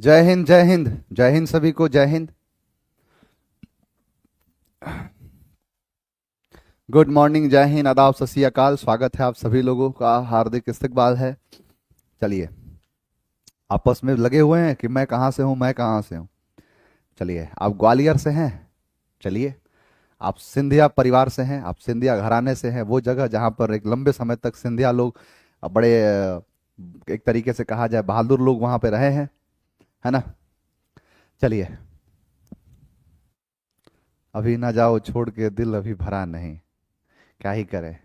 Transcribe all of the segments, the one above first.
जय हिंद जय हिंद जय हिंद सभी को जय हिंद। गुड मॉर्निंग, जय हिंद, आदाब, सत श्री अकाल। स्वागत है आप सभी लोगों का, हार्दिक इस्तकबाल है। चलिए, आपस में लगे हुए हैं कि मैं कहाँ से हूँ, मैं कहाँ से हूँ। चलिए, आप ग्वालियर से हैं। चलिए, आप सिंधिया परिवार से हैं, आप सिंधिया घराने से हैं, वो जगह जहाँ पर एक लंबे समय तक सिंधिया लोग बड़े एक तरीके से कहा जाए बहादुर लोग वहाँ पे रहे हैं, है ना। चलिए, अभी ना जाओ छोड़ के दिल अभी भरा नहीं, क्या ही करे।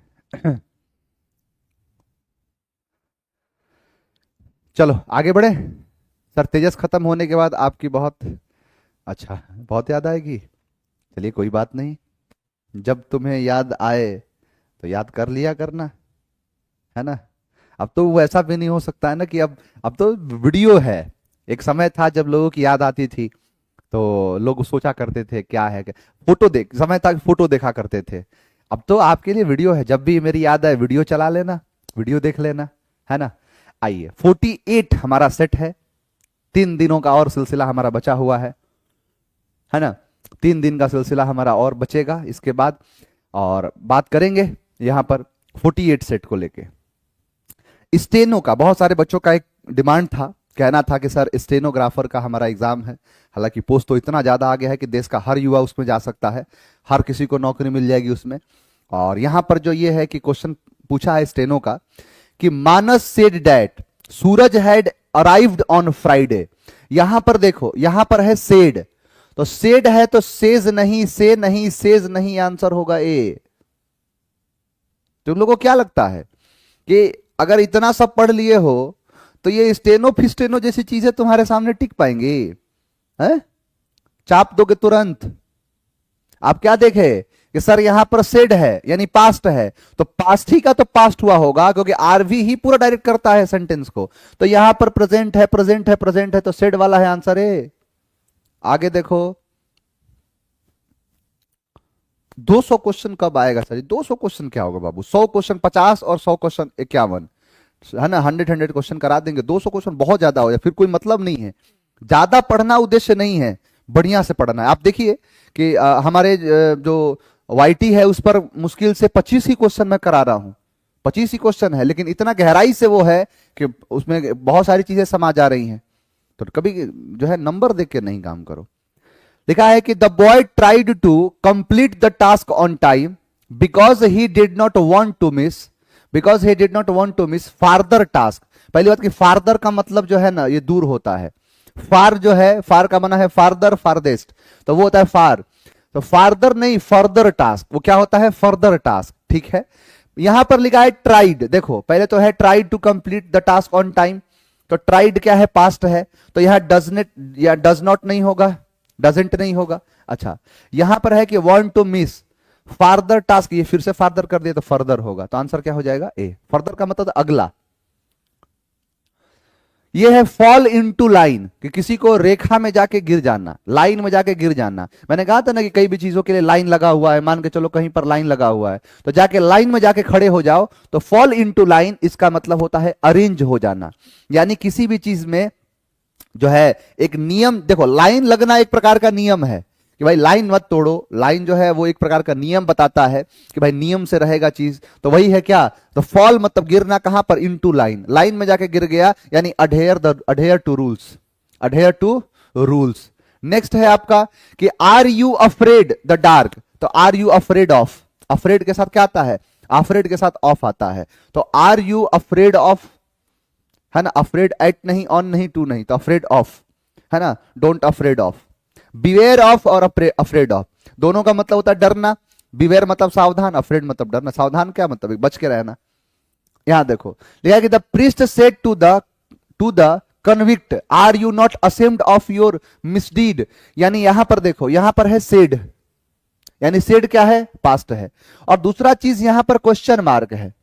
चलो आगे बढ़े। सर, तेजस खत्म होने के बाद आपकी बहुत अच्छा बहुत याद आएगी। चलिए, कोई बात नहीं। जब तुम्हें याद आए तो याद कर लिया करना, है ना। अब तो वैसा भी नहीं हो सकता है ना कि अब तो वीडियो है। एक समय था जब लोगों की याद आती थी तो लोग सोचा करते थे क्या है क्या। फोटो देख, समय तक फोटो देखा करते थे। अब तो आपके लिए वीडियो है, जब भी मेरी याद आए वीडियो चला लेना, वीडियो देख लेना, है ना। आइए, 48 हमारा सेट है। 3 दिनों का और सिलसिला हमारा बचा हुआ है ना। 3 दिन का सिलसिला हमारा और बचेगा इसके बाद, और बात करेंगे यहाँ पर 48 सेट को लेके। स्टेनो का बहुत सारे बच्चों का एक डिमांड था, कहना था कि सर स्टेनोग्राफर का हमारा एग्जाम है। हालांकि पोस्ट तो इतना ज्यादा आ गया है कि देश का हर युवा उसमें जा सकता है, हर किसी को नौकरी मिल जाएगी उसमें। और यहां पर जो ये है कि क्वेश्चन पूछा है स्टेनो का कि Manas said that Suraj had arrived on Friday. यहां पर देखो, यहां पर है सेड, तो सेड है तो सेज नहीं, से नहीं, सेज नहीं, आंसर होगा ए। तुम लोगों को क्या लगता है कि अगर इतना सब पढ़ लिए हो तो ये स्टेनो फिस्टेनो जैसी चीजें तुम्हारे सामने टिक पाएंगी? हैं? चाप दोगे तुरंत। आप क्या देखे कि सर यहां पर सेड है यानी पास्ट है, तो पास्ट ही का तो पास्ट हुआ होगा क्योंकि आरवी ही पूरा डायरेक्ट करता है सेंटेंस को। तो यहां पर प्रेजेंट है, प्रेजेंट है, प्रेजेंट है, तो सेड वाला है आंसर ए। आगे देखो, 200 क्वेश्चन कब आएगा सर? 200 क्वेश्चन क्या होगा बाबू? 100 क्वेश्चन 50 और 100 क्वेश्चन 51, है ना। 100 क्वेश्चन करा देंगे। 200 क्वेश्चन बहुत ज्यादा हो जाए, फिर कोई मतलब नहीं है। ज्यादा पढ़ना उद्देश्य नहीं है, बढ़िया से पढ़ना है। आप देखिए कि हमारे जो वाईटी है उस पर मुश्किल से 25 ही क्वेश्चन मैं करा रहा हूं। 25 ही क्वेश्चन है, लेकिन इतना गहराई से वो है कि उसमें बहुत सारी चीजें समा जा रही हैं। तो कभी जो है नंबर देख के नहीं काम करो। लिखा है कि the boy tried to complete the task on time because he did not want to miss, because he did not want to miss farther task. पहली बात कि फार्दर का मतलब जो है ना, ये दूर होता है। फार जो है, फार का माना है फार्दर, फारदेस्ट, तो वो होता है फार। तो फार्दर नहीं, फर्दर टास्क, वो क्या होता है? फर्दर टास्क, ठीक है। यहां पर लिखा है ट्राइड। देखो, पहले तो है tried to complete the task on time, तो ट्राइड क्या है? पास्ट है, तो यहां डज नॉट या डज नॉट नहीं होगा, डजेंट नहीं होगा। अच्छा, यहां पर है कि want to miss farther task, ये फिर से फार्दर कर दिया तो फर्दर होगा, तो आंसर क्या हो जाएगा? ए। फर्दर का मतलब अगला। ये है फॉल इनटू लाइन, कि किसी को रेखा में जाके गिर जाना, लाइन में जाके गिर जाना। मैंने कहा था ना कि कई भी चीजों के लिए लाइन लगा हुआ है, मान के चलो कहीं पर लाइन लगा हुआ है तो जाके लाइन में जाके खड़े हो जाओ, तो फॉल इनटू लाइन इसका मतलब होता है अरेंज हो जाना। यानी किसी भी चीज में जो है एक नियम, देखो लाइन लगना एक प्रकार का नियम है कि भाई लाइन मत तोड़ो। लाइन जो है वो एक प्रकार का नियम बताता है कि भाई नियम से रहेगा चीज, तो वही है क्या? तो फॉल मतलब गिरना, कहां पर? इनटू लाइन, लाइन में जाके गिर गया, यानी adhere to rules, adhere to rules. Next है आपका कि are you afraid the dark, तो are you afraid of, afraid के साथ क्या आता है? अफ्रेड के साथ ऑफ आता है, तो आर यू अफ्रेड ऑफ, है ना। अफ्रेड एट नहीं, ऑन नहीं, टू नहीं, तो अफ्रेड ऑफ, है ना। Don't afraid of, beware of और अफ्रेड ऑफ, दोनों का मतलब होता है डरना। बिवेयर मतलब सावधान, अफ्रेड मतलब डरना। सावधान क्या मतलब? बच के रहना। यहां देखो लिखा कि the priest said to the convict are you not ashamed of your misdeed. यानी यहां पर देखो, यहां पर है सेड, यानी सेड क्या है? पास्ट है। और दूसरा चीज यहां पर क्वेश्चन मार्क है,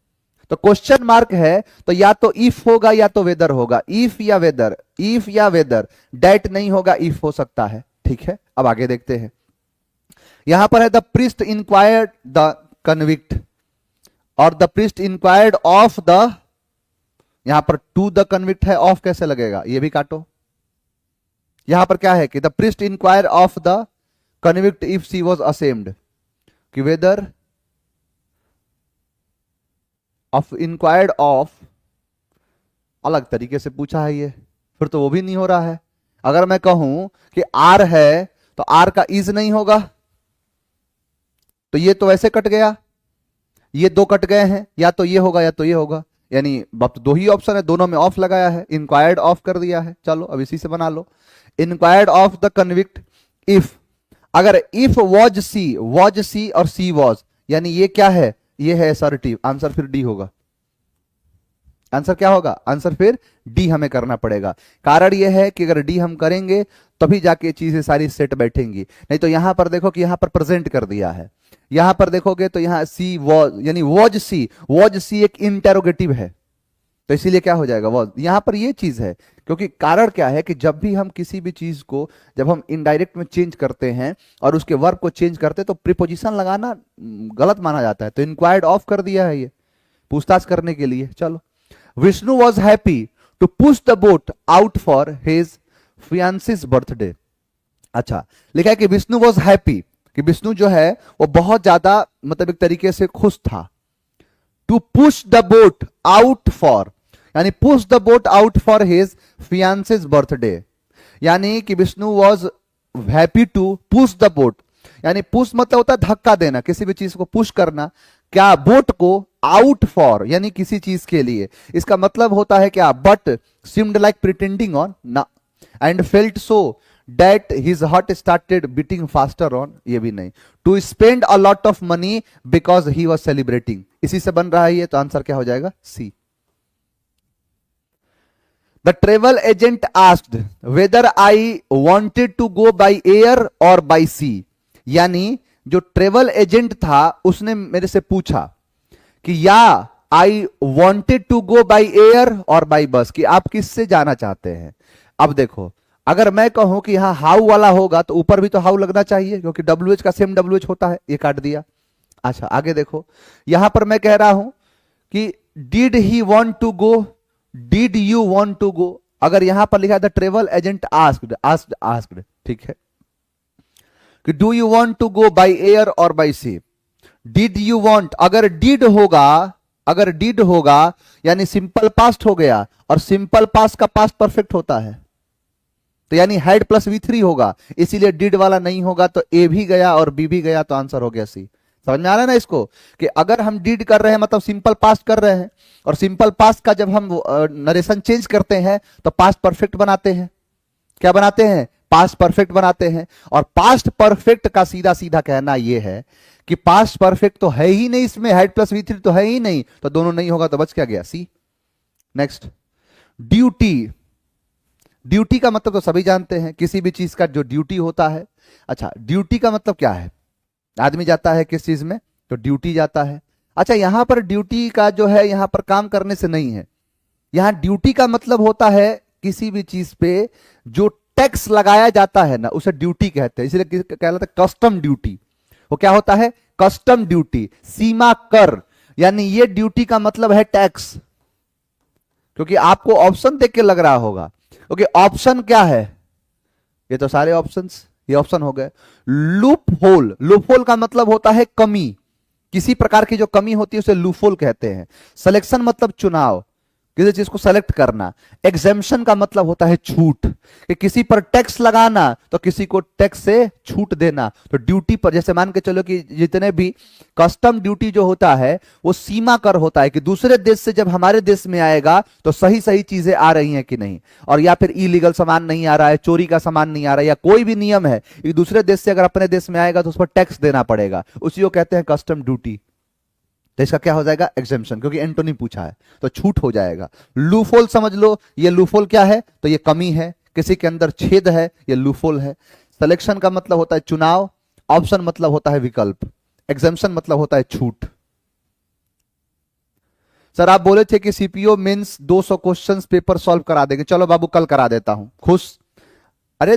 तो क्वेश्चन मार्क है तो या तो इफ होगा या तो वेदर होगा। इफ या वेदर, इफ या वेदर, डेट नहीं होगा, इफ हो सकता है, ठीक है। अब आगे देखते हैं, यहां पर है the priest inquired the convict, और the priest inquired of the, यहां पर टू द कन्विक्ट है, ऑफ कैसे लगेगा? ये भी काटो, यहां पर क्या है कि the priest inquire of the convict if she was ashamed, कि वेदर ऑफ इंक्वायर्ड ऑफ, अलग तरीके से पूछा है ये, फिर तो वो भी नहीं हो रहा है। अगर मैं कहूं कि आर है तो आर का इज नहीं होगा, तो ये तो वैसे कट गया, ये दो कट गए हैं, या तो ये होगा या तो ये होगा, यानी अब तो दो ही ऑप्शन है, दोनों में ऑफ लगाया है, इंक्वायर्ड ऑफ कर दिया है। चलो अब इसी से बना लो, inquired of the convict if, अगर इफ वॉज सी और सी वॉज, यानी ये क्या है, ये है असर्टिव, आंसर फिर डी होगा। आंसर क्या होगा, आंसर फिर डी हमें करना पड़ेगा। कारण यह है कि अगर डी हम करेंगे तभी जाके चीजें सारी सेट बैठेंगी, नहीं तो यहां पर देखो कि यहां पर प्रेजेंट कर दिया है, यहां पर देखोगे तो यहां सी वॉज, यानी वॉज सी एक इंटेरोगेटिव है, तो इसीलिए क्या हो जाएगा वॉज, यहां पर ये चीज है। क्योंकि कारण क्या है कि जब भी हम किसी भी चीज को जब हम इनडायरेक्ट में चेंज करते हैं और उसके वर्ब को चेंज करते हैं तो प्रीपोजिशन लगाना गलत माना जाता है, तो इंक्वायर्ड ऑफ कर दिया है ये पूछताछ करने के लिए। चलो, Vishnu was happy to push the boat out for his fiancee's birthday. अच्छा, लिखा है कि विष्णु वॉज हैप्पी, कि विष्णु जो है वो बहुत ज्यादा मतलब एक तरीके से खुश था। To push the boat out for, यानी push the boat out for his fiancee's birthday, यानी कि Vishnu was happy to push the boat, यानी पुश मतलब होता है धक्का देना, किसी भी चीज को पुश करना, क्या, बोट को आउट फॉर, यानी किसी चीज के लिए। इसका मतलब होता है क्या, but seemed like pretending on ना, and felt so that his heart started beating faster on, ये भी नहीं। To spend a lot of money because he was celebrating, इसी से बन रहा है ये, तो आंसर क्या हो जाएगा, C. The travel agent asked whether I wanted to go by air और बाय सी, यानी जो ट्रेवल एजेंट था उसने मेरे से पूछा कि या I wanted to go by air और बाय बस, कि आप किससे जाना चाहते हैं। अब देखो, अगर मैं कहूं कि यहां हाउ वाला होगा तो ऊपर भी तो हाउ लगना चाहिए, क्योंकि WH का सेम WH होता है, ये काट दिया। अच्छा, आगे देखो, यहां पर मैं कह रहा हूं कि did he want to go, did you want to go, अगर यहां पर लिखा है the travel agent asked, asked, ठीक है, कि do you want to go by air और by sea, did you want, अगर डिड होगा यानी सिंपल पास्ट हो गया, और सिंपल पास्ट का पास्ट परफेक्ट होता है, तो यानी हैड प्लस V3 होगा, इसीलिए डिड वाला नहीं होगा, तो ए भी गया और बी भी गया, तो आंसर हो गया सी। समझ में आ रहा है ना इसको, कि अगर हम डिड कर रहे हैं मतलब सिंपल पास्ट कर रहे हैं, और सिंपल पास्ट का जब हम नरेशन चेंज करते हैं तो पास्ट परफेक्ट बनाते हैं, क्या बनाते हैं, पास्ट परफेक्ट बनाते हैं। और पास्ट परफेक्ट का सीधा सीधा कहना यह है कि पास्ट परफेक्ट तो है ही नहीं, इसमें हेड प्लस V3 तो है ही नहीं, तो दोनों नहीं होगा, तो बच क्या गया, सी। नेक्स्ट, ड्यूटी, ड्यूटी का मतलब तो सभी जानते हैं, किसी भी चीज का जो ड्यूटी होता है। अच्छा, ड्यूटी का मतलब क्या है, आदमी जाता है किस चीज में, तो ड्यूटी जाता है। अच्छा, यहां पर ड्यूटी का जो है यहां पर काम करने से नहीं है, यहां ड्यूटी का मतलब होता है किसी भी चीज पे जो टैक्स लगाया जाता है ना, उसे ड्यूटी कहते हैं, इसलिए कहलाता है कस्टम ड्यूटी। वो क्या होता है, कस्टम ड्यूटी, सीमा कर, यानी ये ड्यूटी का मतलब है टैक्स। क्योंकि आपको ऑप्शन देख के लग रहा होगा, क्योंकि ऑप्शन क्या है, ये तो सारे ऑप्शंस, ये ऑप्शन हो गए। लूप होल, लूप होल का मतलब होता है कमी, किसी प्रकार की जो कमी होती है उसे लूप होल कहते हैं। सिलेक्शन मतलब चुनाव, किसी चीज को सेलेक्ट करना। एग्जेम्पशन का मतलब होता है छूट, कि किसी पर टैक्स लगाना तो किसी को टैक्स से छूट देना। तो ड्यूटी पर जैसे मान के चलो कि जितने भी कस्टम ड्यूटी जो होता है वो सीमा कर होता है, कि दूसरे देश से जब हमारे देश में आएगा तो सही सही चीजें आ रही हैं कि नहीं, और या फिर इलीगल सामान नहीं आ रहा है, चोरी का सामान नहीं आ रहा है, या कोई भी नियम है कि दूसरे देश से अगर अपने देश में आएगा तो उस पर टैक्स देना पड़ेगा, उसी को कहते हैं कस्टम ड्यूटी। तो इसका क्या हो जाएगा, एग्जेम्पशन, क्योंकि एंटोनी पूछा है तो छूट हो जाएगा। लूफोल समझ लो, ये लूफोल क्या है, तो ये कमी है, किसी के अंदर छेद है, ये लूफोल है। सिलेक्शन का मतलब होता है चुनाव, ऑप्शन मतलब होता है विकल्प, एग्जेम्पशन मतलब होता है छूट। सर आप बोले थे कि CPO Mains 200 questions paper solve करा देंगे, चलो बाबू कल करा देता हूं, खुश। अरे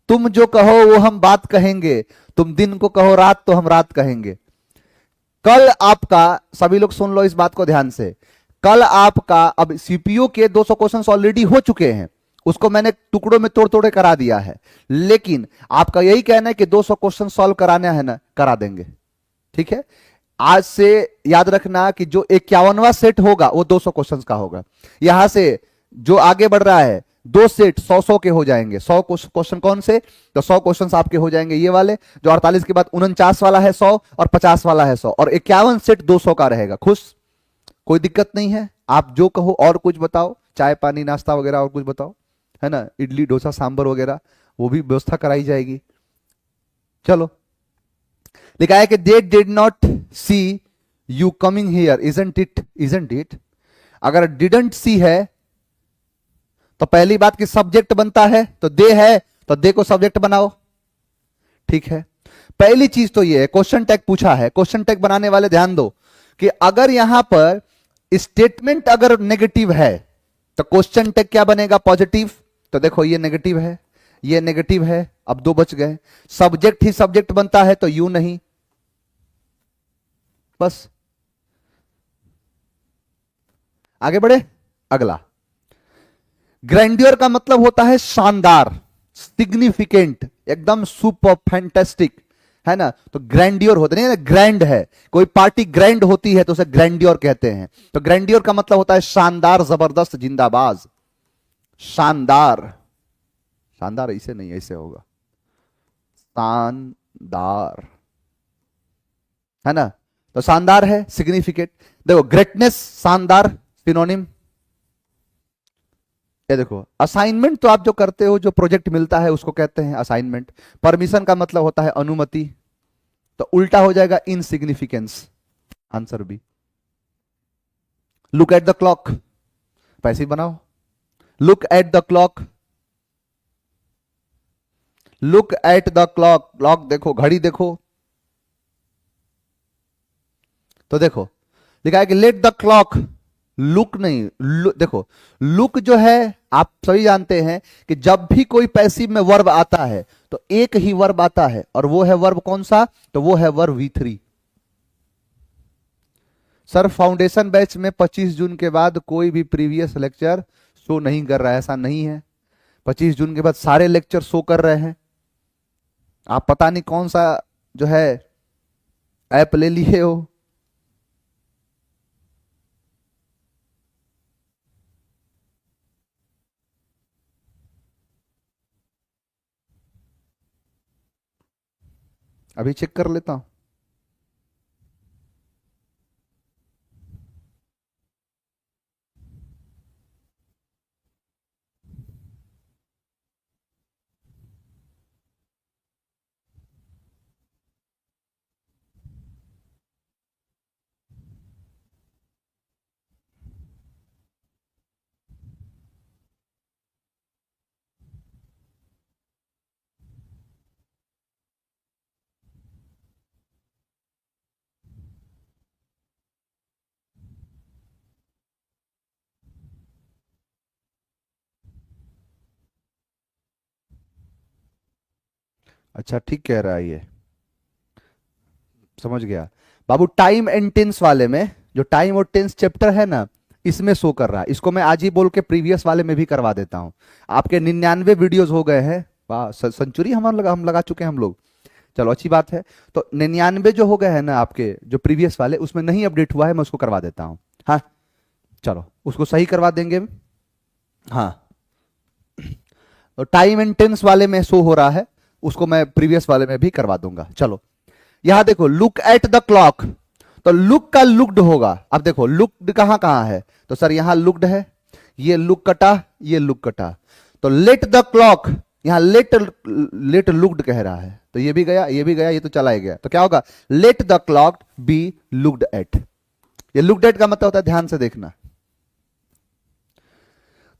तुम जो कहो वो हम बात कहेंगे, तुम दिन को कहो रात तो हम रात कहेंगे। कल आपका, सभी लोग सुन लो इस बात को ध्यान से, कल आपका, अब सीपीयू के 200 क्वेश्चंस ऑलरेडी हो चुके हैं, उसको मैंने टुकड़ों में तोड़ तोड़ के करा दिया है, लेकिन आपका यही कहना है कि 200 क्वेश्चन सॉल्व कराना है ना, करा देंगे। ठीक है, आज से याद रखना कि जो 51वां सेट होगा वो 200 क्वेश्चंस का होगा। यहां से जो आगे बढ़ रहा है, दो सेट 100-100 के हो जाएंगे। 100 क्वेश्चन कौन से, तो 100 क्वेश्चंस आपके हो जाएंगे ये वाले, जो 48 के बाद 49 वाला है 100, और 50 वाला है 100, और 51 सेट 200 का रहेगा। खुश, कोई दिक्कत नहीं है। आप जो कहो, और कुछ बताओ, चाय पानी नाश्ता वगैरह और कुछ बताओ, है ना, इडली डोसा सांबर वगैरह, वो भी व्यवस्था कराई जाएगी। चलो, लिखा है कि they did not see you coming here, isn't it. अगर डिडंट सी है तो पहली बात की सब्जेक्ट बनता है, तो दे है तो दे को सब्जेक्ट बनाओ। ठीक है, पहली चीज तो ये है, क्वेश्चन टैग पूछा है। क्वेश्चन टैग बनाने वाले ध्यान दो कि अगर यहां पर स्टेटमेंट अगर नेगेटिव है तो क्वेश्चन टैग क्या बनेगा, पॉजिटिव। तो देखो ये नेगेटिव है, ये नेगेटिव है, अब दो बच गए। सब्जेक्ट ही सब्जेक्ट बनता है तो यू नहीं, बस। आगे बढ़े, अगला। ग्रैंडियर का मतलब होता है शानदार, सिग्निफिकेंट, एकदम सुपर फैंटेस्टिक, है ना। तो ग्रैंडियर होता नहीं है, ग्रैंड है। कोई पार्टी ग्रैंड होती है तो उसे ग्रैंडियर कहते हैं। तो ग्रैंडियर का मतलब होता है शानदार, जबरदस्त, जिंदाबाज, शानदार। शानदार ऐसे नहीं, ऐसे होगा, शानदार, है ना। तो शानदार है, सिग्निफिकेंट। देखो ग्रेटनेस, शानदार, सिनोनिम। ये देखो असाइनमेंट, तो आप जो करते हो, जो प्रोजेक्ट मिलता है उसको कहते हैं असाइनमेंट। परमिशन का मतलब होता है अनुमति, तो उल्टा हो जाएगा insignificance, answer B. Look at the clock, पैसे बनाओ। Look at the clock, look at the clock, clock देखो, घड़ी देखो। तो देखो लिखा है कि लेट द क्लॉक, लुक नहीं, देखो लुक जो है, आप सभी जानते हैं कि जब भी कोई पैसिव में वर्ब आता है तो एक ही वर्ब आता है, और वो है वर्ब कौन सा, तो वो है verb V3। Sir foundation batch में 25 जून के बाद कोई भी प्रीवियस लेक्चर शो नहीं कर रहा है, ऐसा नहीं है। 25 जून के बाद सारे लेक्चर शो कर रहे हैं। आप पता नहीं कौन सा जो है ऐप ले लिए हो। अभी चेक कर लेता हूं। अच्छा ठीक कह रहा है ये, समझ गया बाबू। टाइम एंड टेंस वाले में, जो टाइम और टेंस चैप्टर है ना, इसमें शो कर रहा है। इसको मैं आज ही बोल के प्रीवियस वाले में भी करवा देता हूं। आपके 99 वीडियोस हो गए हैं, वाह, सेंचुरी हम लगा चुके हैं हम लोग। चलो अच्छी बात है। तो 99 जो हो गए हैं ना आपके, जो प्रीवियस वाले, उसमें नहीं अपडेट हुआ है, मैं उसको करवा देता हूं। हाँ चलो, उसको सही करवा देंगे। हाँ, तो टाइम एंड टेंस वाले में शो हो रहा है, उसको मैं प्रीवियस वाले में भी करवा दूंगा। चलो यहां देखो, लुक एट द क्लॉक, तो लुक का लुक्ड होगा। अब देखो लुक्ड कहां कहां है, तो सर यहां लुक्ड है, ये लुक कटा, ये लुक कटा। तो लेट द क्लॉक, यहां लेट, लेट लुक्ड कह रहा है, तो ये भी गया, ये भी गया, ये तो चला ही गया। तो क्या होगा, let the clock B looked at. ये लुक्ड एट का मतलब होता है, ध्यान से देखना,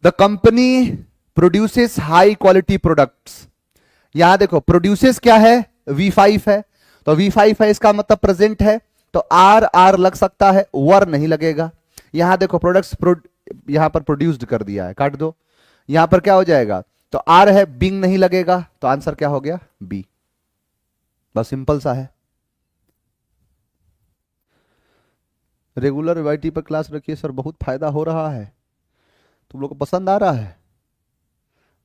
the company produces high quality products. यहां देखो प्रोड्यूसेस क्या है, V5 है, तो V5 है, इसका मतलब प्रेजेंट है, तो आर आर लग सकता है, वर नहीं लगेगा। यहां देखो प्रोडक्ट्स, यहां पर प्रोड्यूस्ड कर दिया है, काट दो। यहां पर क्या हो जाएगा, तो आर है, बिंग नहीं लगेगा, तो आंसर क्या हो गया, बी। बस सिंपल सा है। रेगुलर YT पर क्लास रखिए सर, बहुत फायदा हो रहा है, तुम लोग को पसंद आ रहा है।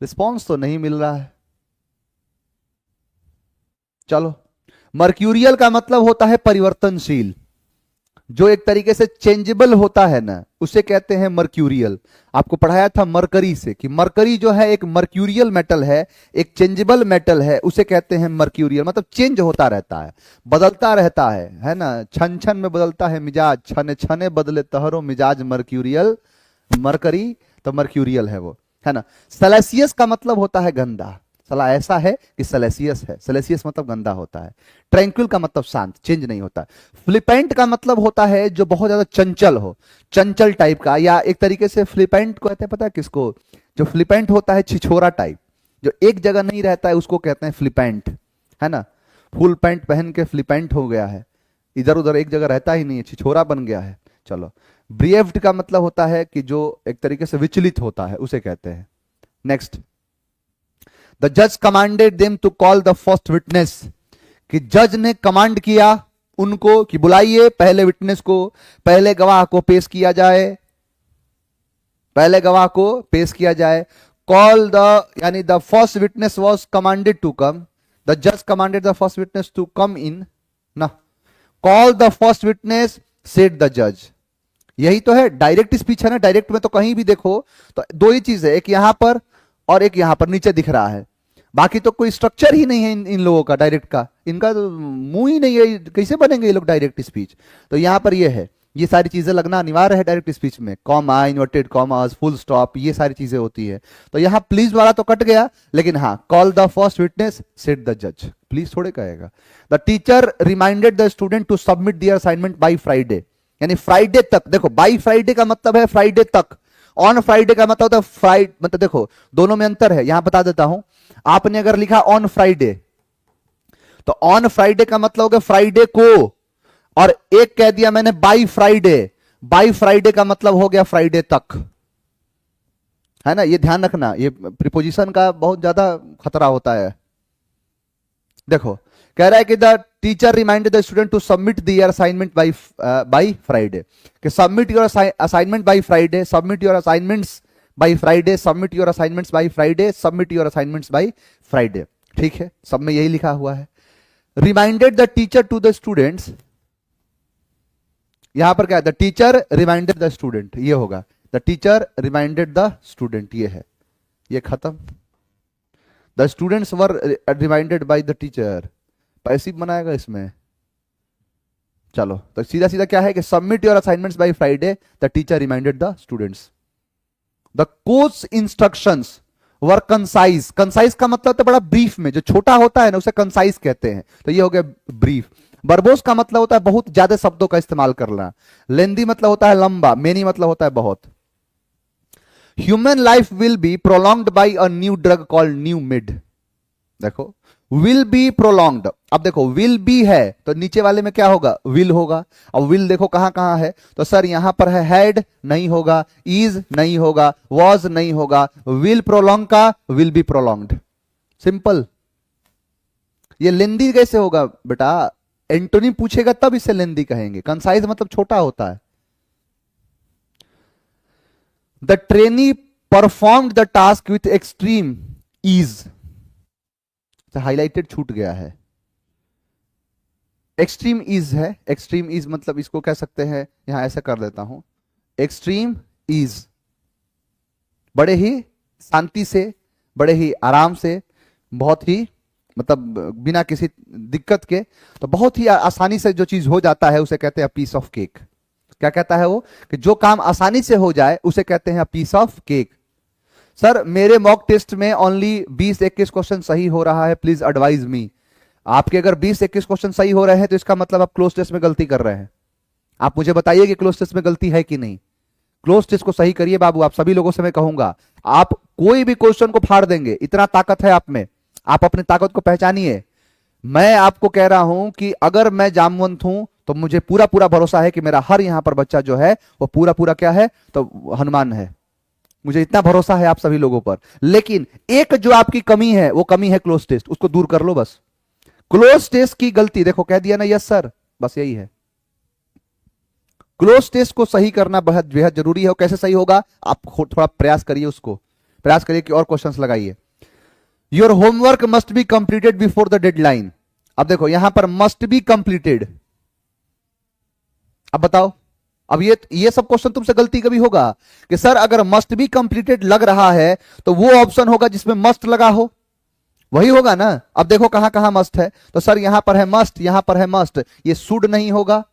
रिस्पॉन्स तो नहीं मिल रहा है। चलो, मर्क्यूरियल का मतलब होता है परिवर्तनशील, जो एक तरीके से चेंजेबल होता है ना, उसे कहते हैं मर्क्यूरियल। आपको पढ़ाया था मरकरी से कि मरकरी जो है एक मर्क्यूरियल मेटल है, एक चेंजेबल मेटल है, उसे कहते हैं मर्क्यूरियल। मतलब चेंज होता रहता है, बदलता रहता है ना। छन छन में बदलता है मिजाज, छने छने बदले तहरो मिजाज मर्क्यूरियल, मरकरी तो मर्क्यूरियल है वो, है ना। सेलेसियस का मतलब होता है गंदा। सला ऐसा है कि सेलेसियस है, सेलेसियस मतलब गंदा होता है। ट्रैंक्विल का मतलब शांत, चेंज नहीं होता। फ्लिपेंट का मतलब होता है जो बहुत ज्यादा चंचल हो, चंचल टाइप का, या एक तरीके से फ्लिपेंट को कहते हैं पता है किसको, जो फ्लिपेंट होता है छिछोरा टाइप, जो एक जगह नहीं रहता है उसको कहते हैं फ्लिपेंट, है ना। फुल पैंट पहन के फ्लिपेंट हो गया है, इधर उधर एक जगह रहता ही नहीं है, छिछोरा बन गया है। चलो, ब्रिएव्ड का मतलब होता है कि जो एक तरीके से विचलित होता है, उसे कहते हैं। नेक्स्ट, द जज commanded them to call the first witness, कि जज ने कमांड किया उनको कि बुलाइए पहले विटनेस को, पहले गवाह को पेश किया जाए, पहले गवाह को पेश किया जाए। कॉल द, यानी the first witness was commanded to come, the जज commanded the first witness to come in ना। Call the first witness said the जज, यही तो है डायरेक्ट स्पीच, है ना। डायरेक्ट में तो कहीं भी देखो तो दो ही चीज है, एक यहां पर और एक यहां पर नीचे दिख रहा है, बाकी तो कोई स्ट्रक्चर ही नहीं है इन लोगों का डायरेक्ट का, इनका तो मुंह ही नहीं है, कैसे बनेंगे ये लोग डायरेक्ट स्पीच। तो यहां पर ये है, ये सारी चीजें लगना अनिवार्य है डायरेक्ट स्पीच में, comma, inverted commas, full stop, ये सारी चीजें होती है। तो यहां प्लीज वाला तो कट गया, लेकिन हाँ, call the first witness said the जज, प्लीज थोड़े कहेगा। The teacher reminded the student to submit their assignment by Friday, यानी फ्राइडे तक। देखो, बाई फ्राइडे का मतलब है फ्राइडे तक, ऑन फ्राइडे का मतलब होता है फ्राइडे, मतलब देखो दोनों में अंतर है, यहां बता देता हूं। आपने अगर लिखा ऑन फ्राइडे, तो ऑन फ्राइडे का मतलब हो गया फ्राइडे को, और एक कह दिया मैंने बाई फ्राइडे, बाई फ्राइडे का मतलब हो गया फ्राइडे तक, है ना। ये ध्यान रखना, ये प्रीपोजिशन का बहुत ज्यादा खतरा होता है। देखो, कह रहा है कि the teacher reminded the student to submit their assignment by Friday, कि submit your assignment by Friday, submit your assignments by Friday, submit your assignments by Friday, submit your assignments by Friday. ठीक है, सब में यही लिखा हुआ है। Reminded the teacher to the students, यहां पर क्या है, the teacher reminded the student, ये होगा the teacher reminded the student, ये है, ये खत्म। The students were reminded by the teacher, passive बनाएगा इसमें। चलो, तो सीधा सीधा क्या है कि submit your assignments by Friday, the teacher reminded the students. The coach instructions were concise, concise का मतलब तो बड़ा ब्रीफ में, जो छोटा होता है ना उसे कंसाइज कहते हैं, तो ये हो गया ब्रीफ। बर्बोस का मतलब होता है बहुत ज्यादा शब्दों का इस्तेमाल करना। लेंदी मतलब होता है लंबा, मेनी मतलब होता है बहुत। Human life will be prolonged by a new drug called new mid, देखो विल बी प्रोलॉन्ग्ड। अब देखो विल बी है तो नीचे वाले में क्या होगा, विल होगा। अब विल देखो कहां कहां है, तो सर यहां पर है हैड नहीं होगा, इज नहीं होगा, वॉज नहीं होगा, विल प्रोलॉन्ग का विल बी प्रोलॉन्ग्ड, सिंपल। ये लेंदी कैसे होगा बेटा, एंटोनी पूछेगा तब इसे लेंदी कहेंगे। कंसाइज मतलब छोटा होता है। The trainee performed the task with extreme ease, highlighted छूट गया है, एक्सट्रीम ईज है। एक्सट्रीम ईज मतलब इसको कह सकते हैं, यहां ऐसा कर देता हूं, एक्सट्रीम ईज, बड़े ही शांति से, बड़े ही आराम से, बहुत ही मतलब बिना किसी दिक्कत के, तो बहुत ही आसानी से जो चीज हो जाता है उसे कहते हैं पीस ऑफ केक। क्या कहता है वो, कि जो काम आसानी से हो जाए उसे कहते हैं पीस ऑफ केक। सर मेरे मॉक टेस्ट में ओनली 20-21 क्वेश्चन सही हो रहा है, प्लीज एडवाइज मी। आपके अगर 20-21 क्वेश्चन सही हो रहे हैं तो इसका मतलब आप क्लोज टेस्ट में गलती कर रहे हैं। आप मुझे बताइए कि क्लोज टेस्ट में गलती है कि नहीं। क्लोज टेस्ट को सही करिए बाबू, आप सभी लोगों से मैं कहूंगा, आप कोई भी क्वेश्चन को फाड़ देंगे, इतना ताकत है आप में, आप अपनी ताकत को पहचानिए। मैं आपको कह रहा हूं कि अगर मैं जामवंत हूं तो मुझे पूरा पूरा भरोसा है कि मेरा हर यहां पर बच्चा जो है वो पूरा पूरा क्या है, तो हनुमान है। मुझे इतना भरोसा है आप सभी लोगों पर। लेकिन एक जो आपकी कमी है वो कमी है क्लोज टेस्ट, उसको दूर कर लो बस। क्लोज टेस्ट की गलती देखो, कह दिया ना यस सर, बस यही है। क्लोज टेस्ट को सही करना बेहद बेहद जरूरी है। कैसे सही होगा, आप थोड़ा प्रयास करिए उसको। प्रयास करिए कि और क्वेश्चंस लगाइए। Your homework must be completed before the deadline. अब देखो यहां पर मस्ट बी कंप्लीटेड, अब बताओ, अब ये सब क्वेश्चन तुमसे गलती कभी होगा कि सर अगर मस्ट बी कंप्लीटेड लग रहा है तो वो ऑप्शन होगा जिसमें मस्ट लगा हो, वही होगा ना। अब देखो कहां कहां मस्ट है, तो सर यहां पर है मस्ट, यहां पर है मस्ट, ये शुड नहीं होगा,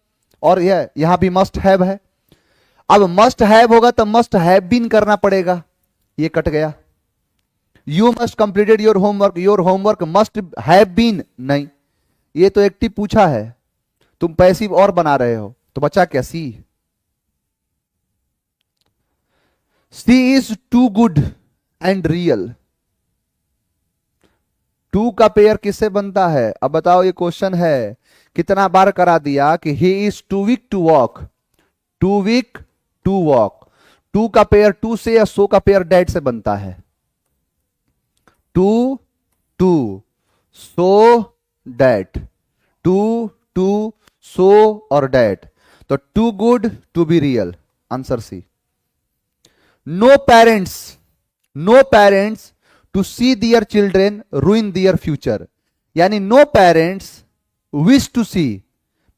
और ये यहां भी मस्ट हैव है। अब मस्ट हैव होगा तो मस्ट हैव बीन करना पड़ेगा, ये कट गया। You must completed your homework must have been, नहीं, ये तो एक्टिव पूछा है, तुम पैसिव और बना रहे हो, तो बचा क्या C. C is too good and real. Too का पेयर किससे बनता है, अब बताओ, ये क्वेश्चन है, कितना बार करा दिया कि he is too weak to walk, too weak to walk. Too का पेयर टू से या सो का पेयर डेट से बनता है, too to so that, too to so और डेट, तो too good to be real, answer C. No parents to see their children ruin their future, यानी no parents wish to see,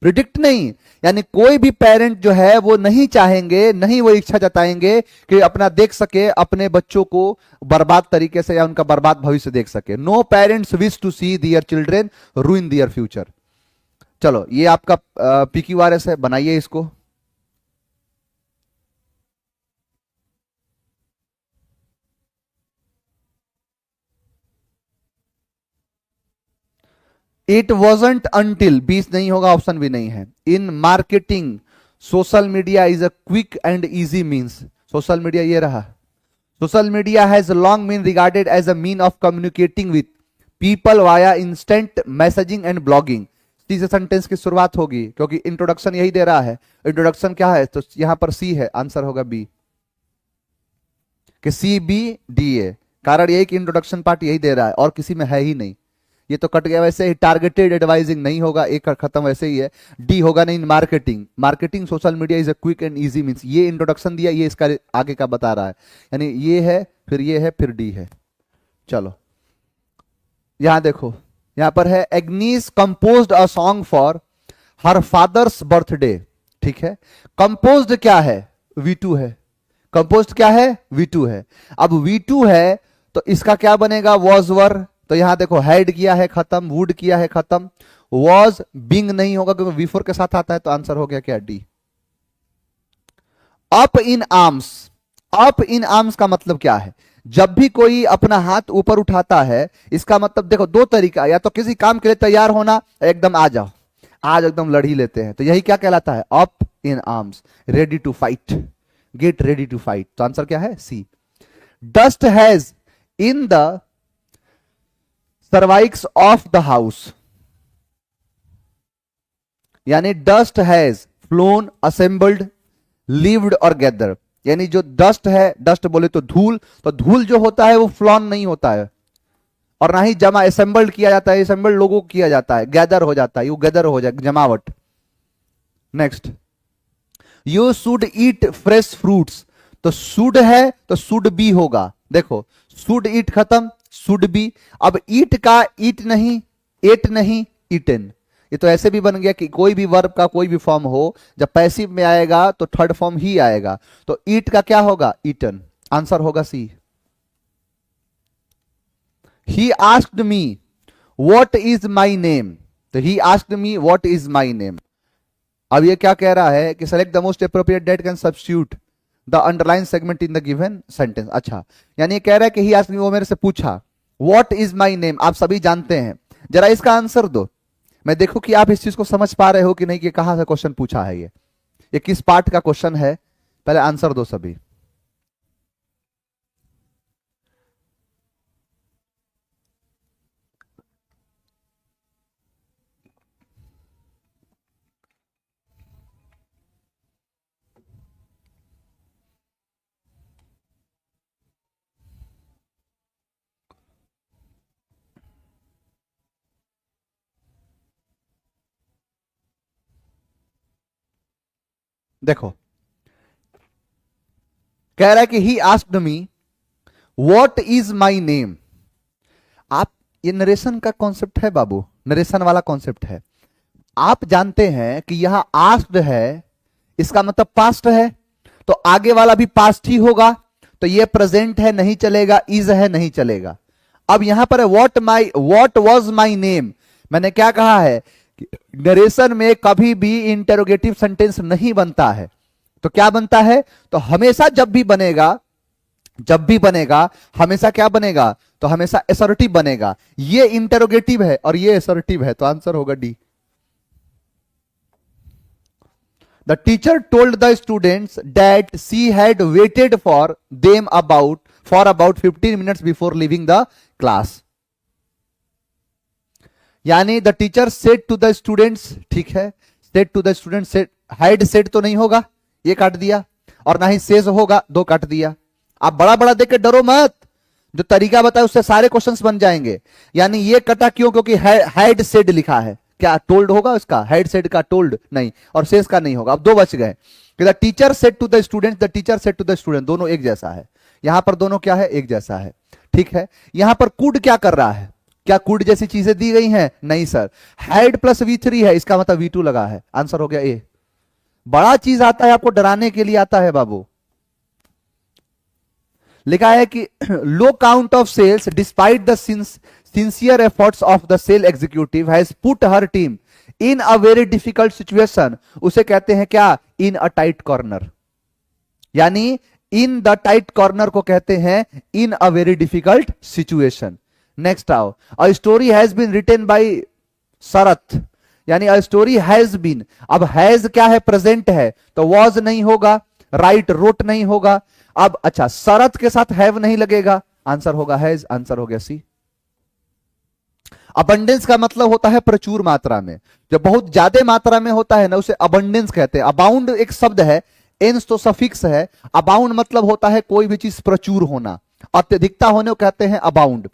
predict नहीं, यानी कोई भी पेरेंट जो है वो नहीं चाहेंगे, नहीं वो इच्छा जताएंगे कि अपना देख सके अपने बच्चों को बर्बाद तरीके से या उनका बर्बाद भविष्य देख सके। No parents wish to see their children ruin their future. चलो ये आपका PQRS है, बनाइए इसको। इट वॉजंट अंटिल, 20 नहीं होगा, ऑप्शन भी नहीं है। In marketing social media is a quick and easy means, social media ये रहा। Social media has long been regarded as a mean of communicating with people via instant messaging and blogging. तीसरे sentence की शुरुआत होगी क्योंकि introduction यही दे रहा है। इंट्रोडक्शन क्या है, तो यहां पर सी है, आंसर होगा बी, कि CBDA। कारण यही कि इंट्रोडक्शन पार्ट यही दे रहा है और किसी में है ही नहीं, ये तो कट गया। वैसे ही टारगेटेड एडवाइजिंग नहीं होगा, एक खत्म, वैसे ही है। डी होगा नहीं, marketing social media is a quick and easy means, ये इंट्रोडक्शन दिया, ये इसका आगे का बता रहा है, यानी ये है, फिर ये है, फिर डी है। चलो यहां देखो, यहां पर है Agnes composed a song for her father's birthday, ठीक है। कंपोज्ड क्या है, V2 है, कंपोज्ड क्या है, V2 है। अब V2 है तो इसका क्या बनेगा, वॉज वर, तो यहां देखो हैड किया है खत्म, वुड किया है खत्म, वॉज बिंग नहीं होगा क्योंकि V4 के साथ आता है, तो आंसर हो गया क्या, D. Up in arms, up in arms का मतलब क्या है, जब भी कोई अपना हाथ ऊपर उठाता है, इसका मतलब देखो दो तरीका, या तो किसी काम के लिए तैयार होना, एकदम आ जाओ, आज एकदम लड़ी लेते हैं, तो यही क्या कहलाता है, up in arms, ready to fight, get ready to fight, तो आंसर क्या है, C. Dust has in the crevices of the house, यानी dust has flown, assembled, lived और गैदर, यानी जो डस्ट है, डस्ट बोले तो धूल, तो धूल जो होता है वो फ्लॉन नहीं होता है, और ना ही जमा असेंबल्ड किया जाता है, असेंबल्ड लोगों को किया जाता है, गैदर हो जाता है, वो गैदर हो जाए, जमावट। Next, you should eat fresh fruits, तो शुड है तो शुड बी होगा, देखो शुड ईट खत्म, शुड बी। अब ईट का ईट नहीं, एट नहीं, ईटन, ये तो ऐसे भी बन गया कि कोई भी वर्ब का कोई भी फॉर्म हो, जब पैसिव में आएगा तो थर्ड फॉर्म ही आएगा, तो ईट का क्या होगा, ईटन, आंसर होगा C. He asked me what is my name, तो he asked me what is my name. अब ये क्या कह रहा है कि select the most appropriate that can substitute the underline segment in the given sentence. अच्छा, यानी ये कह रहा है कि ही आस्क्ड मी, वो मेरे से पूछा, व्हाट इज माई नेम, आप सभी जानते हैं, जरा इसका आंसर दो, मैं देखो कि आप इस चीज को समझ पा रहे हो कि नहीं, कि कहां से क्वेश्चन पूछा है, ये किस पार्ट का क्वेश्चन है, पहले आंसर दो सभी। देखो कह रहा है कि ही asked me what is my name. आप, ये नरेशन का कॉन्सेप्ट है बाबू, नरेशन वाला कॉन्सेप्ट है। आप जानते हैं कि यहां आस्क्ड है, इसका मतलब पास्ट है, तो आगे वाला भी पास्ट ही होगा, तो ये प्रेजेंट है नहीं चलेगा, इज है नहीं चलेगा। अब यहां पर है व्हाट वाज माई नेम। मैंने क्या कहा है कि नरेशन में कभी भी इंटेरोगेटिव सेंटेंस नहीं बनता है, तो क्या बनता है, तो हमेशा जब भी बनेगा हमेशा क्या बनेगा, तो हमेशा असर्टिव बनेगा। ये इंटेरोगेटिव है और ये असर्टिव है, तो आंसर होगा D. The teacher told the students that she had waited for them about 15 minutes before leaving the class. यानी the teacher said to the students, ठीक है, said to the students, had said तो नहीं होगा, ये काट दिया, और ना ही सेज होगा, दो काट दिया। आप बड़ा बड़ा देख के डरो मत, जो तरीका बताया उससे सारे क्वेश्चंस बन जाएंगे। यानी ये कटा क्यों, क्योंकि हैड सेड लिखा है, क्या टोल्ड होगा इसका, हैड सेड का टोल्ड नहीं, और सेज का नहीं होगा। अब दो बच गए। The teacher said to the student, the teacher said to the student, दोनों एक जैसा है, यहां पर दोनों क्या है, एक जैसा है, ठीक है। यहां पर कुड क्या कर रहा है, क्या कुड जैसी चीजें दी गई हैं, नहीं सर, हैड प्लस V3 है, इसका मतलब V2 लगा है, आंसर हो गया ए। बड़ा चीज आता है आपको डराने के लिए आता है बाबू। लिखा है कि low count of sales despite the sincere efforts of the sale executive has put her team in a very difficult situation. उसे कहते हैं क्या, इन अ टाइट कॉर्नर। यानी इन द टाइट कॉर्नर को कहते हैं in a very difficult situation. Next आओ, a story has been written by Sharat, यानी अ स्टोरी हैज बीन। अब हैज क्या है, प्रेजेंट है, तो वॉज नहीं होगा, राइट रोट नहीं होगा। अब अच्छा, शरत के साथ हैव नहीं लगेगा, आंसर होगा हैज, आंसर हो गया सी। अबंडेंस का मतलब होता है प्रचुर मात्रा में, जब बहुत ज्यादा मात्रा में होता है ना उसे अबंडेंस कहते हैं। अबाउंड एक शब्द है, एंस तो सफिक्स है, अबाउंड मतलब होता है कोई भी चीज प्रचुर होना, अत्यधिकता होने को कहते हैं अबाउंड।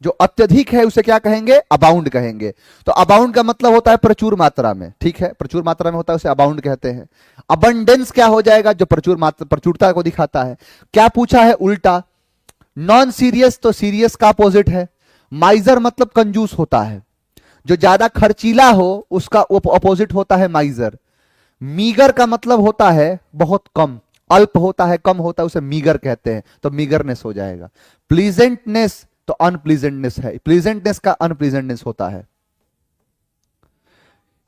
जो अत्यधिक है उसे क्या कहेंगे, अबाउंड कहेंगे। तो अबाउंड का मतलब होता है प्रचुर मात्रा में, ठीक है, प्रचुर मात्रा में होता है उसे अबाउंड कहते हैं। अबंडेंस क्या हो जाएगा, जो प्रचुरता को दिखाता है। क्या पूछा है उल्टा, नॉन सीरियस, तो सीरियस का अपोजिट है। माइजर मतलब कंजूस होता है, जो ज्यादा खर्चीला हो उसका अपोजिट होता है माइजर। मीगर का मतलब होता है बहुत कम, अल्प होता है, कम होता है, उसे मीगर कहते हैं, तो मीगरनेस हो जाएगा। प्लीजेंटनेस तो अनप्लीजेंटनेस है, प्लीजेंटनेस का अनप्लीजेंटनेस होता है।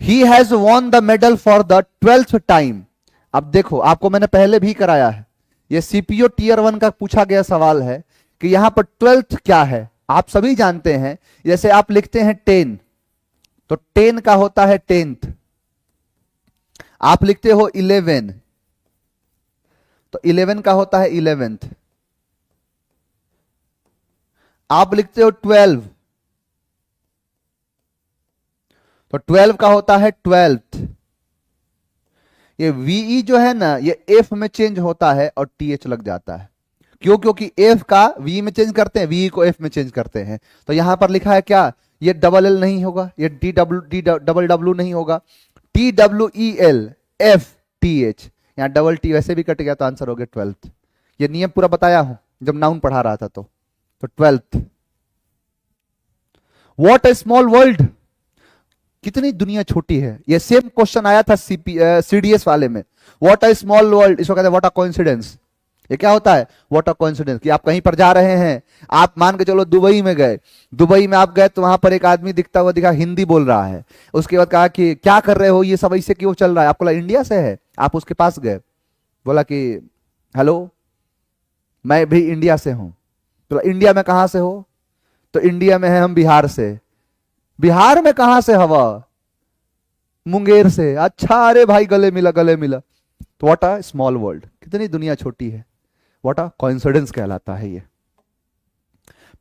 He has won the medal for the 12th time. अब देखो, आपको मैंने पहले भी कराया है, ये सीपीओ टीयर 1 का पूछा गया सवाल है कि यहां पर 12th क्या है, आप सभी जानते हैं। जैसे आप लिखते हैं 10, तो 10 का होता है 10th। आप लिखते हो 11, तो 11 का होता है 11th। आप लिखते हो 12, तो 12 का होता है 12th। ये वीई जो है ना, ये एफ में चेंज होता है और टीएच लग जाता है। क्यों, क्योंकि एफ का वी में चेंज करते हैं, वी को एफ में चेंज करते हैं। तो यहां पर लिखा है क्या, ये डबल एल नहीं होगा, ये डबल डब्ल्यू नहीं होगा, TWEL FTH, यहां डबल टी वैसे भी कट गया, तो आंसर हो गया 12th। ये नियम पूरा बताया हूं जब नाउन पढ़ा रहा था, तो 12th। What A small world, कितनी दुनिया छोटी है। ये सेम क्वेश्चन आया था CDS वाले में, व्हाट अ स्मॉल वर्ल्ड, इसको कहते हैं व्हाट अ कोइंसिडेंस। ये क्या होता है, व्हाट अ कोइंसिडेंस, कि आप कहीं पर जा रहे हैं, आप मान के चलो दुबई में गए, दुबई में आप गए तो वहां पर एक आदमी दिखता हुआ दिखा, हिंदी बोल रहा है। उसके बाद कहा कि क्या कर रहे हो, ये सब ऐसे क्यों चल रहा है, आपको लगा इंडिया से है, आप उसके पास गए, बोला कि हेलो मैं भी इंडिया से हूं। तो इंडिया में कहां से हो, तो इंडिया में है हम बिहार से। बिहार में कहां से हवा, मुंगेर से। अच्छा, अरे भाई गले मिला, गले मिला। तो व्हाट अ स्मॉल वर्ल्ड, कितनी दुनिया छोटी है, व्हाट अ कोइंसिडेंस कहलाता है ये।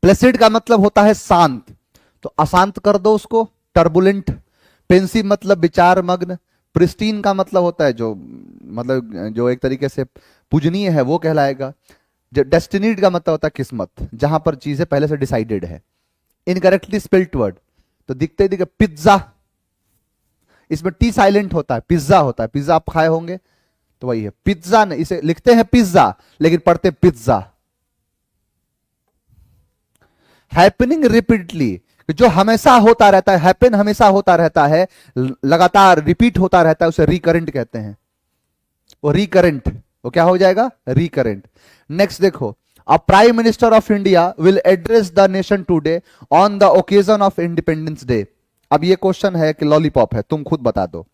प्लेसिड का मतलब होता है शांत, तो अशांत कर दो उसको, टर्बुलेंट। पेंसिव मतलब विचार मग्न। प्रिस्टीन का मतलब होता है जो, मतलब जो एक तरीके से पूजनीय है, वो कहलाएगा। जो डेस्टिनीड का मतलब होता है किस्मत, जहां पर चीजें पहले से डिसाइडेड है। इनकरेक्टली स्पेल्ड वर्ड, तो दिखते दिखे पिज्जा, इसमें टी साइलेंट होता है, पिज्जा होता है। पिज्जा आप खाए होंगे, तो वही है पिज्जा, इसे लिखते हैं पिज्जा लेकिन पढ़ते पिज्जा। हैपनिंग रिपीटली, जो हमेशा होता रहता है, हैपन हमेशा होता रहता है, लगातार रिपीट होता रहता है, उसे रिकरेंट कहते हैं। वो रिकरेंट, वो क्या हो जाएगा? रिकरेंट। नेक्स्ट देखो, अ prime minister of India will address the nation today on the occasion of independence day. अब ये क्वेश्चन है कि लॉलीपॉप है, तुम खुद बता दो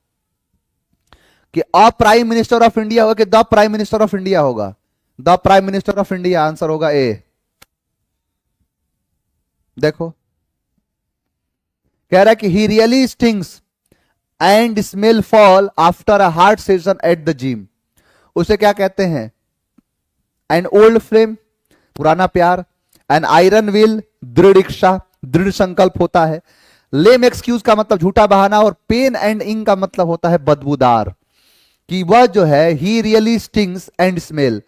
कि a prime minister of India होगा कि the prime minister of India होगा? The prime minister of India, answer होगा ए। देखो कह रहा है कि he really stinks and smell foul after a hard session at the gym. उसे क्या कहते हैं? एन ओल्ड फ्लेम, पुराना प्यार। एन आयरन विल, दृढ़ इच्छा, दृढ़ संकल्प होता है। लेम एक्सक्यूज का मतलब झूठा बहाना, और पेन एंड इंग का मतलब होता है बदबूदार। कि वह जो है ही रियली स्टिंग्स एंड स्मेल,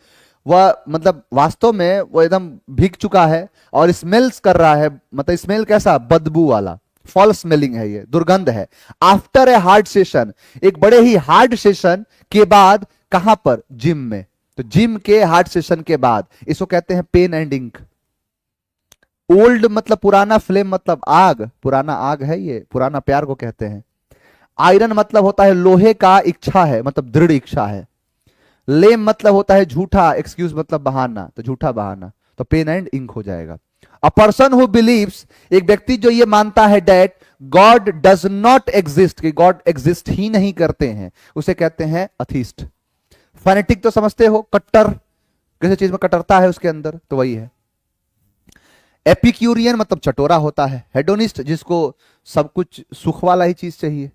वह मतलब वास्तव में वो एकदम भीग चुका है और स्मेल्स कर रहा है, मतलब स्मेल कैसा? बदबू वाला, फॉल स्मेलिंग है, ये दुर्गंध है। आफ्टर ए हार्ड सेशन, एक बड़े ही हार्ड सेशन के बाद, कहां पर? जिम में। तो जिम के हार्ड सेशन के बाद, इसको कहते हैं पेन एंड इंक। ओल्ड मतलब पुराना, फ्लेम मतलब आग, पुराना आग है ये, पुराना प्यार को कहते हैं। आयरन मतलब होता है लोहे का, इच्छा है मतलब दृढ़ इच्छा है। लेम मतलब होता है झूठा, एक्सक्यूज मतलब बहाना, तो झूठा बहाना, तो पेन एंड इंक हो जाएगा। अ पर्सन हु बिलीव्स, एक व्यक्ति जो ये मानता है that God does not exist, कि गॉड एग्जिस्ट ही नहीं करते हैं, उसे कहते हैं अथीस्ट। फैनेटिक तो समझते हो, कट्टर, किसी चीज में कट्टरता है उसके अंदर, तो वही है। एपिक्यूरियन मतलब चटोरा होता है। हेडोनिस्ट, जिसको सब कुछ सुख वाला ही चीज चाहिए।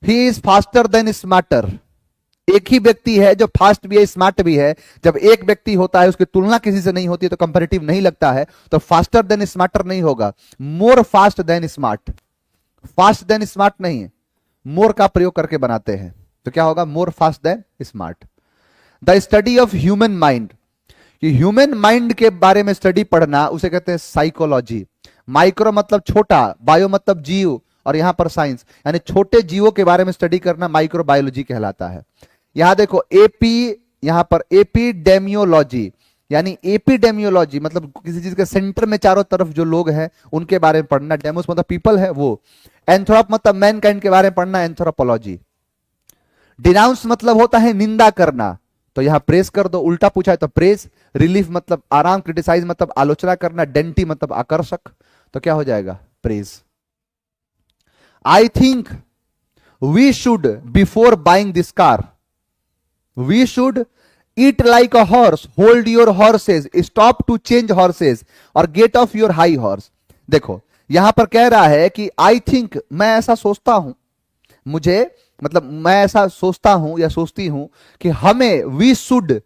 He is faster than smarter, एक ही व्यक्ति है जो फास्ट भी है स्मार्ट भी है। जब एक व्यक्ति होता है उसकी तुलना किसी से नहीं होती है तो कंपैरेटिव नहीं लगता है, तो फास्टर देन स्मार्टर नहीं होगा, more fast than smart. Fast than smart नहीं है, मोर का प्रयोग करके बनाते हैं, तो क्या होगा? More fast than smart. The study of human mind, human mind के बारे में स्टडी पढ़ना, उसे कहते हैं साइकोलॉजी। माइक्रो मतलब छोटा, बायो मतलब जीव, और यहां पर साइंस, यानी छोटे जीवों के बारे में स्टडी करना माइक्रो बायोलॉजी कहलाता है। यहां देखो एपी, यहां पर एपिडेमियोलॉजी, यानी एपिडेमियोलॉजी मतलब किसी चीज के सेंटर में चारों तरफ जो लोग हैं उनके बारे में पढ़ना। डेमोस मतलब पीपल है वो। एंथ्रोप मतलब मैनकाइंड के बारे में पढ़ना, एंथ्रोपोलॉजी। डिनाउंस मतलब होता है निंदा करना, तो यहां प्रेस कर दो, उल्टा पूछा है तो प्रेस। रिलीफ मतलब आराम, क्रिटिसाइज मतलब आलोचना करना, डेंटी मतलब आकर्षक, तो क्या हो जाएगा? Praise. I think we should before buying this car, we should eat like a horse, hold your horses, stop to change horses और get off your high horse। देखो यहां पर कह रहा है कि I think, मैं ऐसा सोचता हूं, मुझे मतलब मैं ऐसा सोचता हूं या सोचती हूं कि हमें we should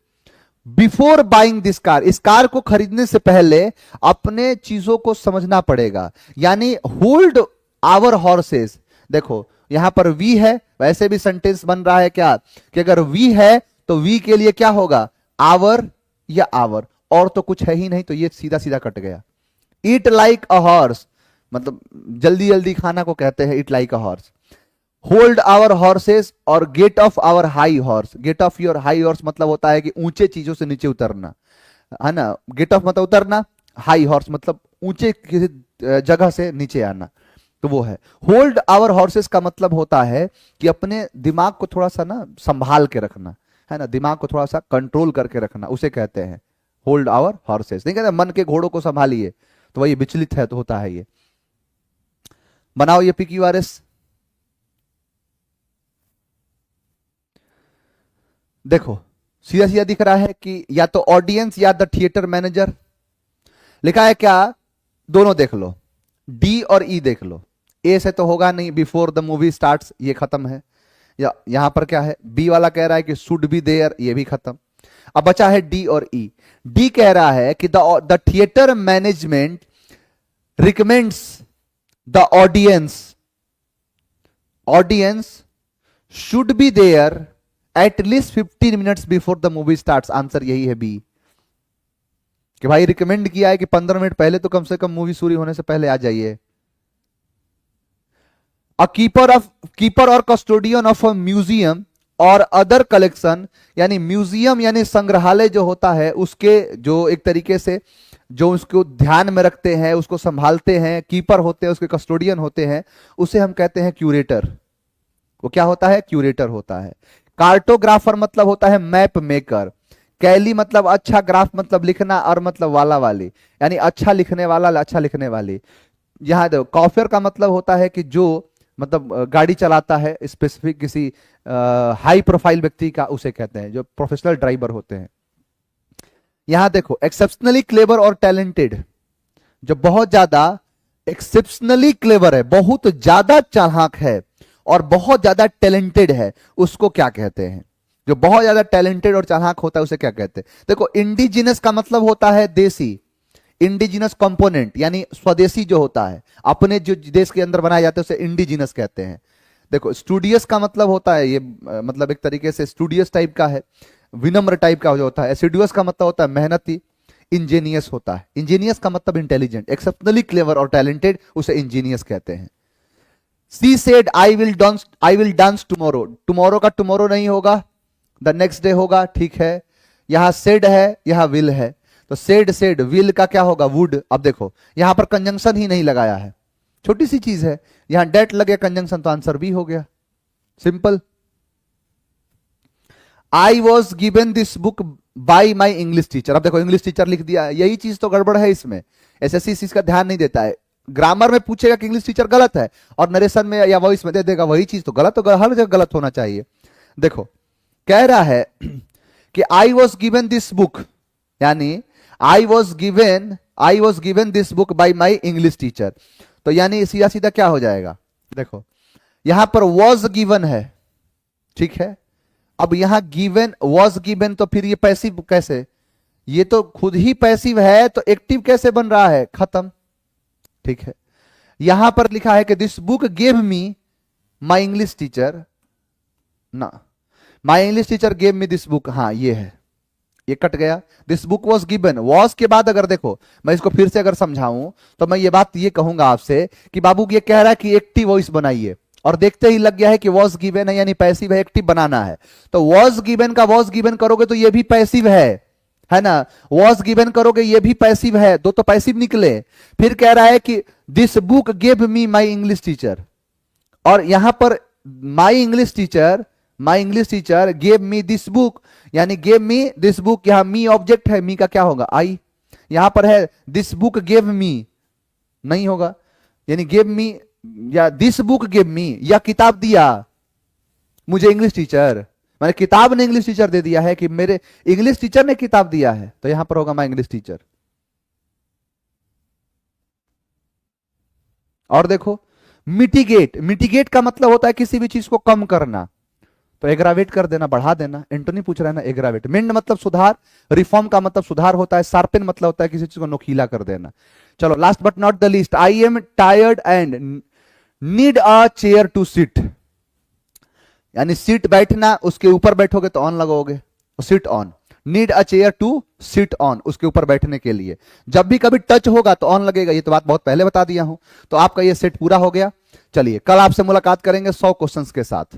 before buying this car, इस कार को खरीदने से पहले अपने चीजों को समझना पड़ेगा, यानी होल्ड आवर हॉर्सेस। देखो यहां पर वी है, वैसे भी सेंटेंस बन रहा है क्या कि अगर वी है तो वी के लिए क्या होगा? आवर या आवर, और तो कुछ है ही नहीं, तो ये सीधा सीधा कट गया। ईट लाइक अ हॉर्स मतलब जल्दी जल्दी खाना को कहते हैं eat like a horse. Hold our horses और get off our high horse, get off your high horse मतलब होता है कि ऊंचे चीजों से नीचे उतरना, है ना। गेट ऑफ मतलब उतरना, हाई हॉर्स मतलब ऊंचे किसी जगह से नीचे आना, तो वो है। होल्ड आवर हॉर्सेस का मतलब होता है कि अपने दिमाग को थोड़ा सा ना संभाल के रखना, है ना, दिमाग को थोड़ा सा कंट्रोल करके रखना, उसे कहते हैं होल्ड आवर हॉर्सेस। नहीं कहते मन के घोड़ों को संभालिए, तो वही विचलित है तो होता है ये। बनाओ ये PQRS। देखो सीधा सीधा दिख रहा है कि या तो ऑडियंस या द थिएटर मैनेजर। लिखा है क्या? दोनों देख लो, डी और ई देख लो। ए से तो होगा नहीं, बिफोर द मूवी स्टार्ट्स, ये खत्म है। या यहां पर क्या है? बी वाला कह रहा है कि शुड बी देयर, ये भी खत्म। अब बचा है डी और ई। डी कह रहा है कि the theatre management recommends the audience should be there at least 15 minutes before the movie starts. Answer यही है बी, कि भाई रिकमेंड किया है कि 15 मिनट पहले तो कम से कम मूवी शुरू होने से पहले आ जाइए। अ कीपर और कस्टोडियन ऑफ अ म्यूजियम और अदर कलेक्शन, यानी म्यूजियम यानी संग्रहालय जो होता है उसके जो एक तरीके से जो उसको ध्यान में रखते हैं, उसको संभालते हैं, कीपर होते हैं, उसके कस्टोडियन होते हैं, उसे हम कहते हैं क्यूरेटर। वो क्या होता है? क्यूरेटर होता है। कार्टोग्राफर मतलब होता है मैप मेकर। कैली मतलब अच्छा, ग्राफ मतलब लिखना, और मतलब वाला वाली, यानी अच्छा लिखने वाला, अच्छा लिखने वाली। यहाँ देखो, कॉफियर का मतलब होता है कि जो मतलब गाड़ी चलाता है स्पेसिफिक किसी हाई प्रोफाइल व्यक्ति का, उसे कहते हैं जो प्रोफेशनल ड्राइवर होते हैं। यहां देखो, एक्सेप्शनली क्लेवर और टैलेंटेड, जो बहुत ज्यादा एक्सेप्शनली क्लेवर है, बहुत ज्यादा चालाक है और बहुत ज्यादा टैलेंटेड है, उसको क्या कहते हैं? जो बहुत ज्यादा टैलेंटेड और चालाक होता है उसे क्या कहते हैं? देखो, इंडिजिनस का मतलब होता है देसी, इंडिजिनस कंपोनेंट यानी स्वदेशी जो होता है, अपने जो देश के अंदर बनाया जाता है उसे इंडिजिनस कहते हैं। देखो, स्टूडियस का मतलब होता है ये मतलब एक तरीके से स्टूडियस टाइप का है, विनम्र टाइप का जो होता है। एसिडुअस का मतलब होता है मेहनती। इंजीनियस होता है, इंजीनियस का मतलब इंटेलिजेंट, एक्सेप्शनली क्लेवर और टैलेंटेड, उसे इंजीनियस कहते हैं। She said I will dance tomorrow, tomorrow का टुमारो नहीं होगा, द नेक्स्ट डे होगा, ठीक है। यहां सेड है, यहां विल है, तो सेड सेड, विल का क्या होगा? वुड। अब देखो, यहां पर कंजंक्शन ही नहीं लगाया है, छोटी सी चीज है, यहां डेट लगे कंजंक्शन, तो आंसर भी हो गया, simple. I was given this book by my English teacher. अब देखो, इंग्लिश टीचर लिख दिया, यही चीज तो गड़बड़ है इसमें। एसएससी इस चीज का ध्यान नहीं देता है। ग्रामर में पूछेगा कि इंग्लिश टीचर गलत है, और नरेशन में या वॉइस में दे देगा वही चीज, तो गलत, तो हर जगह गलत होना चाहिए। देखो, कह रहा है कि I was given this book, यानी I was given this book by my English teacher, तो यानी सीधा सीधा क्या हो जाएगा? देखो, यहां पर वॉज गिवन है, ठीक है। अब यहां गिवन, वॉज गिवन, तो फिर ये पैसिव कैसे? ये तो खुद ही पैसिव है, तो एक्टिव कैसे बन रहा है? खत्म, ठीक है। यहां पर लिखा है कि this book gave me my English teacher, ना, my English teacher gave me this book, हाँ ये है, ये कट गया। This book was given, was के बाद अगर देखो, मैं इसको फिर से अगर समझाऊं तो मैं ये बात ये कहूंगा आपसे कि बाबू ये कह रहा है कि एक्टिव वॉइस बनाइए, और देखते ही लग गया है कि वॉज गिवन है, यानी पैसिव है, एक्टिव बनाना है। तो वॉज गिवन का वॉज गिवन करोगे तो ये भी पैसिव है ना। वॉज गिवन करोगे ये भी पैसिव है, दो तो पैसिव निकले। फिर कह रहा है कि this book gave me my English teacher, और यहां पर माई English teacher gave me this book, यानी गेव मी दिस बुक, यहां मी ऑब्जेक्ट है, मी का क्या होगा? आई। यहां पर है दिस बुक गेव मी, नहीं होगा, यानी गेव मी या दिस बुक गेव मी, या किताब दिया मुझे इंग्लिश टीचर, मैंने किताब ने इंग्लिश टीचर दे दिया है कि मेरे इंग्लिश टीचर ने किताब दिया है, तो यहां पर होगा माई इंग्लिश टीचर। और देखो, मिटिगेट का मतलब होता है किसी भी चीज को कम करना, तो एग्रावेट कर देना, बढ़ा देना। एंटोनी पूछ रहा है ना, एग्रावेट। मेंड मतलब सुधार, रिफॉर्म का मतलब सुधार होता है, शार्पेन मतलब होता है किसी चीज को नोकीला कर देना। चलो, last but not the least, I am tired and need a chair to sit, यानी सीट बैठना, उसके ऊपर बैठोगे तो ऑन लगोगे, sit on. Need a chair to sit on, उसके ऊपर बैठने के लिए। जब भी कभी टच होगा तो ऑन लगेगा, ये तो बात बहुत पहले बता दिया हूं। तो आपका ये सेट पूरा हो गया। चलिए, कल आपसे मुलाकात करेंगे 100 क्वेश्चंस के साथ।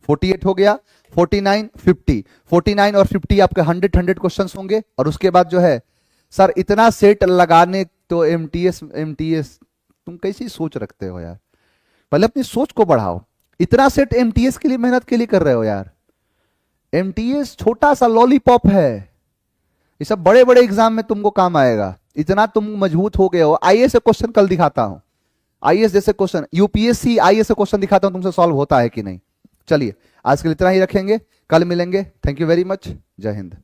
48 हो गया, 49, 50, 49 और 50 आपके 100 क्वेश्चंस होंगे। और उसके बाद जो है, सर इतना सेट लगाने, तो एमटीएस तुम कैसी सोच रखते हो यार? पहले अपनी सोच को बढ़ाओ। इतना सेट एमटीएस के लिए, मेहनत के लिए कर रहे हो यार। एमटीएस छोटा सा लॉलीपॉप है, ये सब बड़े बड़े एग्जाम में तुमको काम आएगा। इतना तुम मजबूत हो गए हो। आईएएस से क्वेश्चन कल दिखाता हूं, आईएएस जैसे क्वेश्चन, यूपीएससी आईएएस से क्वेश्चन दिखाता हूं, तुमसे सॉल्व होता है कि नहीं। चलिए, आज के लिए इतना ही रखेंगे, कल मिलेंगे। थैंक यू वेरी मच, जय हिंद।